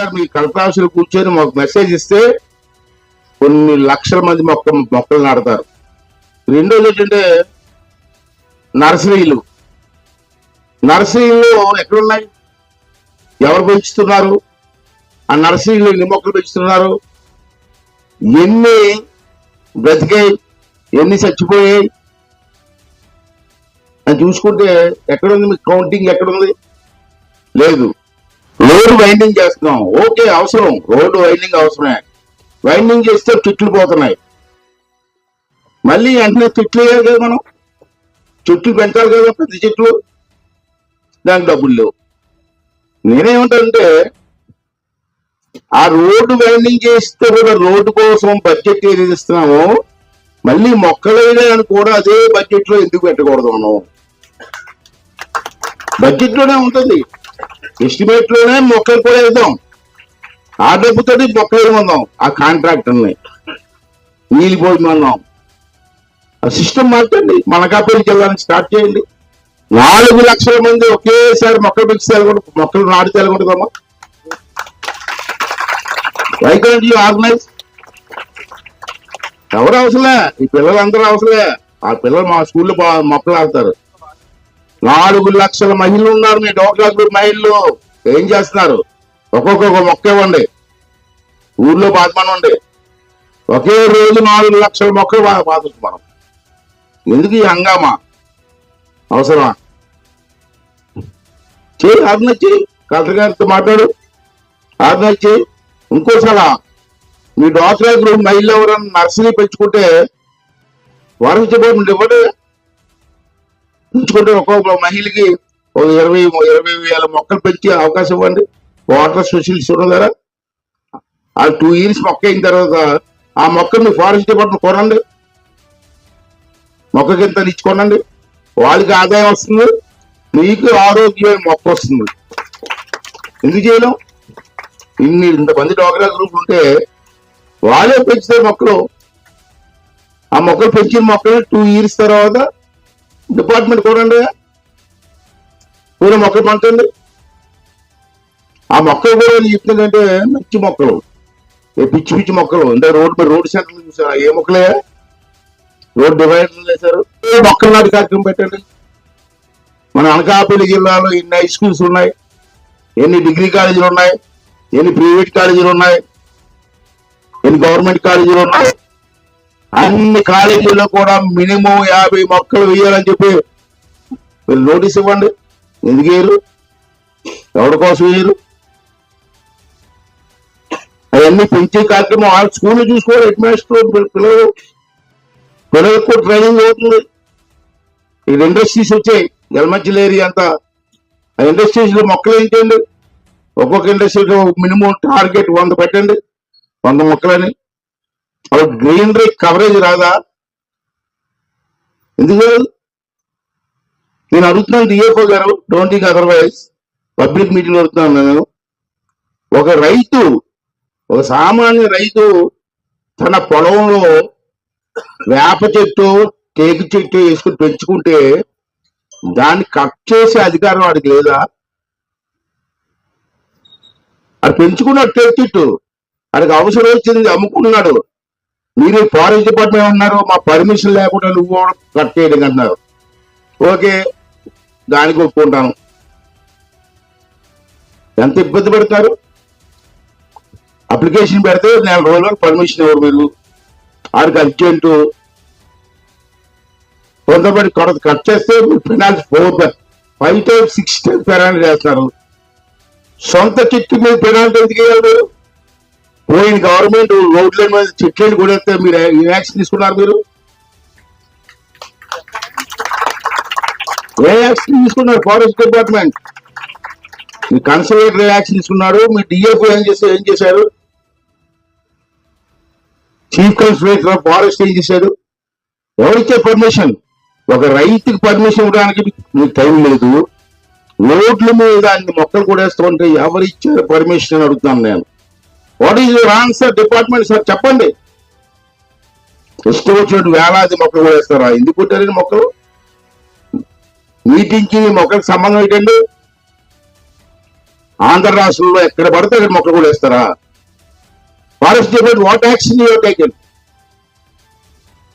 Sir మీ collector ఆఫీసులో కూర్చొని మాకు మెసేజ్ ఇస్తే కొన్ని లక్షల మంది మొక్కలు నాడతారు. రెండోది ఏంటంటే నర్సరీలు ఎక్కడున్నాయి? ఎవరు పెంచుతున్నారు? ఆ నర్సరీలో ఎన్ని మొక్కలు పెంచుతున్నారు? ఎన్ని బ్రతికాయి, ఎన్ని చచ్చిపోయాయి అని చూసుకుంటే ఎక్కడుంది మీకు కౌంటింగ్? ఎక్కడుంది? లేదు. రోడ్డు వైండింగ్ చేస్తున్నాం, ఓకే అవసరం, రోడ్డు వైండింగ్ అవసరమే. వైండింగ్ చేస్తే చెట్లు పోతున్నాయి, మళ్ళీ వెంటనే చెట్లు వేయాలి కదా, మనం చెట్లు పెంచాలి కదా, ప్రతి చెట్లు, దానికి డబ్బులు లేవు. నేనేమంటానంటే ఆ రోడ్డు వైండింగ్ చేస్తే కూడా రోడ్డు కోసం బడ్జెట్ ఏది ఇస్తున్నామో మళ్ళీ మొక్కలు వేయడానికి కూడా అదే బడ్జెట్ లో ఎందుకు పెట్టకూడదు? మనం బడ్జెట్ లోనే ఉంటుంది, ఎస్టిమేట్ లోనే మొక్కలు కూడా వేద్దాం, ఆ డబ్బుతో మొక్కలు వేయమందాం, ఆ కాంట్రాక్టర్ని నీళ్ళు పోయమన్నాం. ఆ సిస్టమ్ మార్చండి, మనకాపల్లి జిల్లాని స్టార్ట్ చేయండి. 4 లక్షల మంది ఒకేసారి మొక్కలు పెంచితే మొక్కలు నాటితే ఎలాగుంటుందమ్మా? Why can't you organise? ఎవరు అవసరలే, ఈ పిల్లలందరూ అవసరలే. ఆ పిల్లలు మా స్కూల్లో మొక్కలు ఆడతారు. 4 లక్షల మహిళలు ఉన్నారు మీ డోక్రా గ్రూప్ మహిళలు. ఏం చేస్తున్నారు? ఒక్కొక్క మొక్క ఇవ్వండి, ఊర్లో బాధమనండి. ఒకే రోజు 4 లక్షల మొక్కలు బాధచ్చు మనం. ఎందుకు ఈ హంగామా? అవసరమా? చేయి, ఆర్గనైజ్ చేయి, కలెక్టర్ గారితో మాట్లాడు, ఆర్గనైజ్ చేయి. ఇంకోసారి మీ డోక్రా గ్రూప్ మహిళలు ఎవరన్నా నర్సరీ పెంచుకుంటే వారికి డిపార్ట్మెంట్ ఇవ్వండి. పెంచుకుంటే ఒక్కొక్క మహిళకి 20,000 మొక్కలు పెంచే అవకాశం ఇవ్వండి. వాటర్ స్పెషలిస్ట్ ఉండదు కదా, ఆ 2 years మొక్క అయిన తర్వాత ఆ మొక్కని ఫారెస్ట్ డిపార్ట్మెంట్ కొనండి, మొక్కకి ఎంత ఇచ్చుకోనండి. వాళ్ళకి ఆదాయం వస్తుంది, మీకు ఆరోగ్యమైన మొక్క వస్తుంది. ఎందుకు చేయలేం? ఇంతమంది డోక్రా గ్రూప్ ఉంటే వాళ్ళే పెంచుతారు మొక్కలు. ఆ మొక్కలు పెంచిన మొక్కలు 2 years తర్వాత డిపార్ట్మెంట్ కొనండి, పూల మొక్కలు పంటండి. ఆ మొక్కలు కూడా చెప్తుందంటే మంచి మొక్కలు, పిచ్చి మొక్కలు. అంటే రోడ్డు సెంటర్లు చూసారు, ఏ మొక్కలే? రోడ్ డివైడర్లు వేశారు. మొక్కలు నాటి కార్యక్రమం పెట్టండి. మన అనకాపల్లి జిల్లాలో ఎన్ని హై స్కూల్స్ ఉన్నాయి, ఎన్ని డిగ్రీ కాలేజీలు ఉన్నాయి, ఎన్ని ప్రైవేట్ కాలేజీలు ఉన్నాయి, ఎన్ని గవర్నమెంట్ కాలేజీలు ఉన్నాయి. అన్ని కాలేజీల్లో కూడా మినిమం 50 మొక్కలు వేయాలని చెప్పి మీరు నోటీస్ ఇవ్వండి. ఎందుకు వేయరు? ఎవరి కోసం వేయరు? అవన్నీ పెంచే కార్యక్రమం ఆ స్కూల్లో చూసుకోవాలి. హెడ్ మాస్టర్ పిల్లలకు ట్రైనింగ్ అవుతుంది. ఇక్కడ ఇండస్ట్రీస్ వచ్చాయి, ఎల్మచ్చిల్ ఏరియా అంతా. ఆ ఇండస్ట్రీస్ లో మొక్కలు ఏంటండి? ఒక్కొక్క ఇండస్ట్రీలో మినిమం టార్గెట్ 100 పెట్టండి, 100 మొక్కలని. అప్పుడు గ్రీనరీ కవరేజ్ రాదా? ఎందుకు? నేను అడుగుతున్నాను డిఎఫ్ఓ గారు, don't think otherwise. Public meeting అడుగుతున్నాను నేను. ఒక సామాన్య రైతు తన పొలంలో వేప చెట్టు, టేకు చెట్టు వేసుకుని పెంచుకుంటే దాన్ని కట్ చేసే అధికారం వాడికి లేదా? అది పెంచుకున్నాడు టేకు చెట్టు, వాడికి అవసరం వచ్చింది అమ్ముకున్నాడు. మీరు ఫారెస్ట్ డిపార్ట్మెంట్ అన్నారు మా పర్మిషన్ లేకుండా నువ్వు కట్ చేయడం అంటున్నారు. ఓకే, దానికి ఒప్పుకుంటాను. ఎంత ఇబ్బంది పెడతారు? అప్లికేషన్ పెడితే 4 రోజుల్లో పర్మిషన్ ఇవ్వరు మీరు. ఆడికి అర్జెంటు కొంతమంది కట్ చేస్తే పెనాల్టీ 5 times 6 times పెనాల్టీ చేస్తున్నారు. సొంత చెట్టు మీద పెనాల్టీ ఎందుకు వేయాలి మీరు? పోయిన గవర్నమెంట్ రోడ్ల మీద చెట్లను కూడా మీరు యాక్షన్ తీసుకున్నారు. మీరు ఏ యాక్షన్ తీసుకున్నారు? ఫారెస్ట్ డిపార్ట్మెంట్ మీ కన్సర్వేటర్ యాక్షన్ తీసుకున్నాడు. మీ డిఎఫ్ఓ ఏం చేశారు? చీఫ్ కన్సర్వేటర్ ఆఫ్ ఫారెస్ట్ ఏం చేశాడు? ఎవరిచ్చే పర్మిషన్? ఒక రైతుకి పర్మిషన్ ఇవ్వడానికి మీకు టైం లేదు. రోడ్ల మీద అన్ని మొక్కలు కూడా వేస్తుంటే ఎవరిచ్చారు పర్మిషన్ అని అడుగుతాను నేను. What is your answer department? Sir చెప్పండి. ఇష్టం వచ్చినట్టు వేలాది మొక్కలు కూడా వేస్తారా? ఎందుకు కొట్టారండి మొక్కలు? మీటింగ్కి మొక్కలకు సంబంధం ఏంటండి? ఆంధ్ర రాష్ట్రంలో ఎక్కడ పడితే అక్కడ మొక్కలు కూడా వేస్తారా? Forest department what action your taken?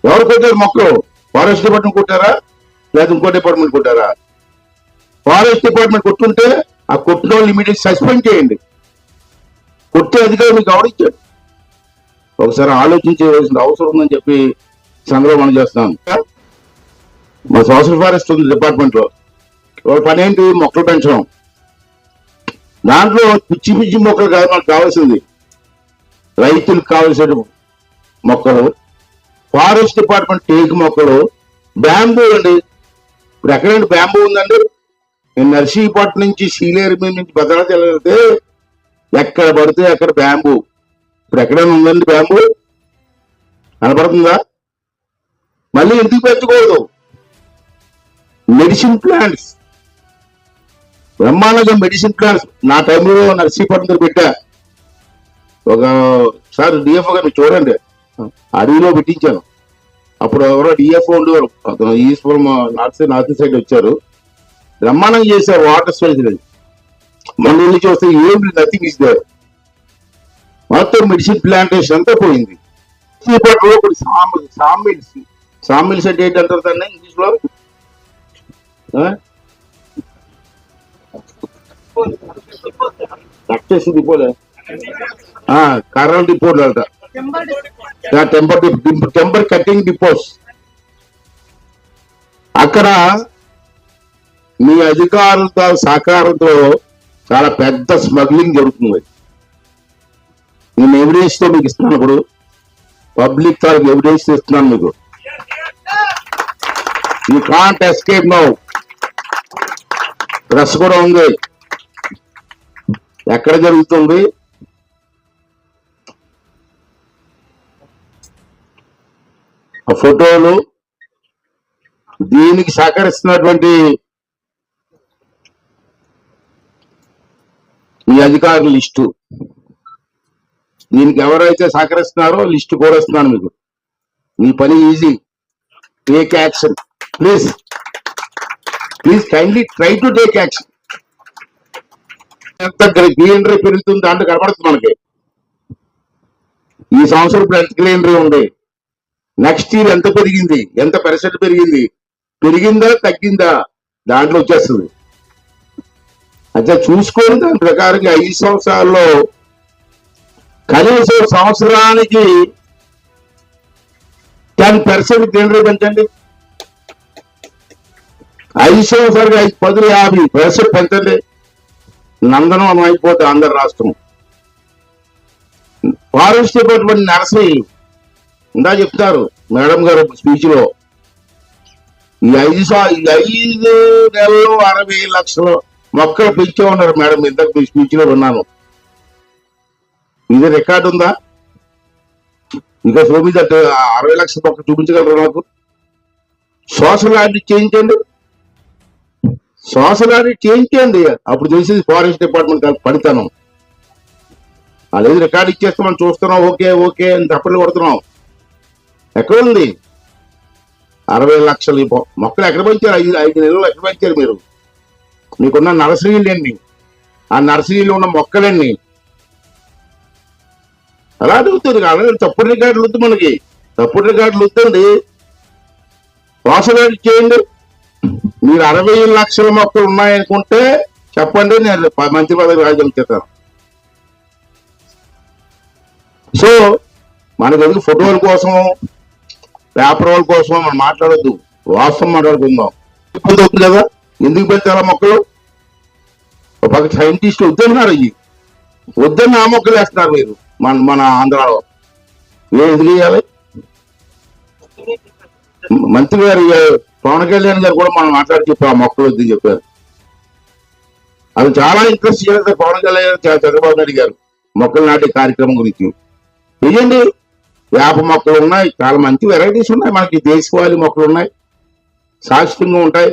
ఎవరు కొట్టారు మొక్కలు? ఫారెస్ట్ డిపార్ట్మెంట్ కొట్టారా లేదా ఇంకో డిపార్ట్మెంట్ కొట్టారా? ఫారెస్ట్ డిపార్ట్మెంట్ కొట్టుంటే ఆ కొట్టిన వాళ్ళు ఇమీడియట్ సస్పెండ్ చేయండి. కొట్టే అధికారం మీకు ఎవరిచ్చాడు? ఒకసారి ఆలోచించవలసిన అవసరం ఉందని చెప్పి సందర్భం మనం చేస్తున్నాను. మా సోషల్ ఫారెస్ట్ ఉంది డిపార్ట్మెంట్ లో, వాళ్ళ పని ఏంటి? మొక్కలు పెంచడం. దాంట్లో పిచ్చి పిచ్చి మొక్కలు కాదు మనకు కావాల్సింది, రైతులకు కావాల్సిన మొక్కలు. ఫారెస్ట్ డిపార్ట్మెంట్ టేకు మొక్కలు, బ్యాంబూ అండి. ఇప్పుడు ఎక్కడంటే బ్యాంబూ ఉందండి? నేను నర్సీపట్నం నుంచి సీలేరు మీద నుంచి భద్రాచలం వెళ్తే ఎక్కడ పడితే అక్కడ బ్యాంబూ. ఇప్పుడు ఎక్కడైనా ఉందండి బ్యాంబూ? కనపడుతుందా? మళ్ళీ ఎందుకు పెంచకూడదు? మెడిసిన్ ప్లాంట్స్, బ్రహ్మాండంగా మెడిసిన్ ప్లాంట్స్. నా టైంలో నర్సీపట్నం పెట్టా. ఒకసారి డిఎఫ్ఓ గారు చూడండి, అడవిలో పెట్టించాను. అప్పుడు ఎవరో డిఎఫ్ఓ ఉండేవారు, అతను ఈశ్వరం నార్త్ సైడ్ వచ్చారు, బ్రహ్మాండం చేశారు వాటర్ స్పెషలిస్ట్. మన వెళ్ళి చూస్తే ఏం నథింగ్ ఇస్ దేర్. మొత్తం మెడిసిన్ ప్లాంటేషన్ అంతా పోయింది. సామిల్స్ అంటే ఏంటంటారు దాన్ని ఇంగ్లీష్ లో? డిపోలే, కర్రల డిపోలు అంట, టెంపర్ కటింగ్ డిపోస్. అక్కడ మీ అధికారులతో సహకారంతో చాలా పెద్ద స్మగ్లింగ్ జరుగుతుంది. నేను ఎవిడెన్స్ తో మీకు ఇస్తున్నాను. ఇప్పుడు పబ్లిక్ తాలూకు ఎవిడెన్స్ ఇస్తున్నాను మీకు. You can't escape now. Press కూడా ఉంది. ఎక్కడ జరుగుతుంది? ఆ ఫోటోలు, దీనికి సహకరిస్తున్నటువంటి ఈ అధికారుల లిస్టు, దీనికి ఎవరైతే సహకరిస్తున్నారో లిస్టు కూడా ఇస్తున్నాను మీకు. మీ పని easy. Take action please. Kindly try to take action. ఎంత గ్రీనరీ పెరుగుతుంది దాంట్లో కనబడుతుంది మనకి. ఈ సంవత్సరం ఇప్పుడు ఎంత గ్రీనరీ ఉంది, నెక్స్ట్ ఇయర్ ఎంత పెరిగింది, ఎంత % పెరిగింది, పెరిగిందా తగ్గిందా దాంట్లో వచ్చేస్తుంది. అయితే చూసుకొని దాని ప్రకారంగా 5 సంవత్సరాల్లో కనీసం సంవత్సరానికి 10% గ్రీనరీ పెంచండి. 5 సంవత్సరాలు 50% పెంచండి. నందనం అయిపోతే ఆంధ్ర రాష్ట్రం. ఫారెస్ట్ డిపార్ట్మెంట్ నర్సరీ ఇందా చెప్తారు మేడం గారు స్పీచ్ లో, ఈ 5 నెలల్లో 60 లక్షలు మొక్కలు పెంచే ఉన్నారు మేడం. ఇంతకు స్పీచ్ లో విన్నాను. ఇది రికార్డు ఉందా? ఇంకా చూపించ 60 లక్షల మొక్కలు చూపించగలరు నాకు? సోషల్ ఆడిట్ చేయించండి, సోషల్ ఆడిట్ చేయించండి. అప్పుడు తెలిసింది ఫారెస్ట్ డిపార్ట్మెంట్ పడితనం. అదేది రికార్డు ఇచ్చేస్తే మనం చూస్తున్నాం, ఓకే ఓకే అని తప్పట్లు కొడుతున్నాం. ఎక్కడ ఉంది 60 లక్షలు మొక్కలు? ఎక్కడ పెంచారు? 5 నెలలు ఎక్కడ పెంచారు మీరు? మీకున్న నర్సరీలు ఎన్ని? ఆ నర్సరీలో ఉన్న మొక్కలన్నీ? అలా అడుగుతుంది కానీ తప్పుడు రికార్డులు వద్దు మనకి. తప్పుడు రికార్డులు వద్దండి. సోషల్ ఆడిట్ చేయండి. మీరు 60 లక్షల మొక్కలు ఉన్నాయనుకుంటే చెప్పండి, నేను మంత్రి పదవి రాజ్యం చేస్తాను. సో మనకు ఎందుకు ఫోటోల కోసం, పేపర్ వాళ్ళ కోసం మనం మాట్లాడొద్దు, వాస్తవం మాట్లాడుకుందాం. ఇబ్బంది అవుతుంది కదా. ఎందుకు పెంచాలా మొక్కలు? ఒక పక్క సైంటిస్టులు వద్దన్నారు, అయ్యి వద్దని ఆ మొక్కలు వేస్తున్నారు మీరు మన ఆంధ్రాలో. ఎందుకు వేయాలి? మంత్రి గారు పవన్ కళ్యాణ్ గారు కూడా మనం మాట్లాడి చెప్పారు, ఆ మొక్కలు వద్దని చెప్పారు. అది చాలా ఇంట్రెస్ట్ చేస్తారు పవన్ కళ్యాణ్ చంద్రబాబు నాయుడు గారు మొక్కలు నాటే కార్యక్రమం గురించి. వేయండి. వేప మొక్కలు ఉన్నాయి, చాలా మంచి వెరైటీస్ ఉన్నాయి మనకి. దేశవాళీ మొక్కలు ఉన్నాయి, శాశ్వతంగా ఉంటాయి.